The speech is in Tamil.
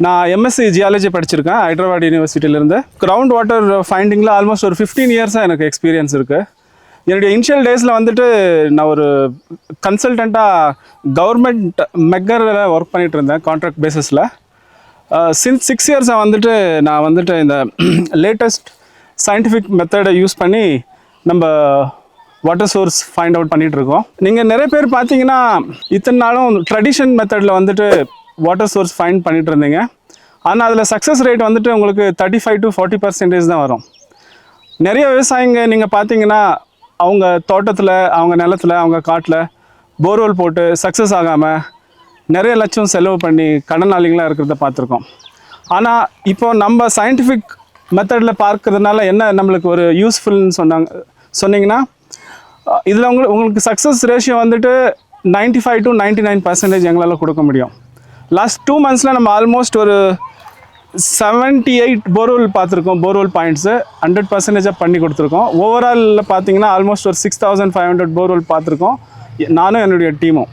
நான் எம்எஸ்சி ஜியாலஜி படிச்சிருக்கேன் ஹைதராபாத் யூனிவர்சிட்டியிலேருந்து. கிரவுண்ட் வாட்டர் ஃபைண்டிங்கில் ஆல்மோஸ்ட் ஒரு 15 இயர்ஸாக எனக்கு எக்ஸ்பீரியன்ஸ் இருக்குது. என்னுடைய இனிஷியல் டேஸில் வந்துட்டு நான் ஒரு கன்சல்டண்ட்டாக கவர்மெண்ட் மெக்கரில் ஒர்க் பண்ணிகிட்டு இருந்தேன் கான்ட்ராக்ட் பேசிஸில். சின்ஸ் 6 இயர்ஸாக வந்துட்டு நான் வந்துட்டு இந்த லேட்டஸ்ட் சயின்டிஃபிக் மெத்தடை யூஸ் பண்ணி நம்ம வாட்டர் சோர்ஸ் ஃபைண்ட் அவுட் பண்ணிகிட்ருக்கோம். நீங்கள் நிறைய பேர் பார்த்தீங்கன்னா இத்தனை நாளும் ட்ரெடிஷன் மெத்தடில் வந்துட்டு வாட்டர் சோர்ஸ் ஃபைண்ட் பண்ணிகிட்டு இருந்தீங்க. ஆனால் அதில் சக்ஸஸ் ரேட் வந்துட்டு உங்களுக்கு 35 to 40% தான் வரும். நிறைய விவசாயிங்க நீங்கள் பார்த்தீங்கன்னா அவங்க தோட்டத்தில், அவங்க நிலத்தில், அவங்க காட்டில் போர்வெல் போட்டு சக்ஸஸ் ஆகாமல் நிறைய லட்சம் செலவு பண்ணி கடனாளிகளாக இருக்கிறத பார்த்துருக்கோம். ஆனால் இப்போ நம்ம சயின்டிஃபிக் மெத்தடில் பார்க்கறதுனால என்ன நம்மளுக்கு ஒரு யூஸ்ஃபுல்னு சொன்னீங்கன்னா இதில் உங்களுக்கு சக்ஸஸ் ரேஷியோ வந்துட்டு 95 to 99% எங்களால் கொடுக்க முடியும். லாஸ்ட் 2 monthஸில் நம்ம ஆல்மோஸ்ட் ஒரு 78 போர்வெல் பார்த்துருக்கோம். போர்வெல் பாயிண்ட்ஸு 100% பண்ணி கொடுத்துருக்கோம். ஓவராலில் பார்த்தீங்கன்னா ஆல்மோஸ்ட் ஒரு 6500 போர்வெல் பார்த்துருக்கோம், நானும் என்னுடைய டீமும்.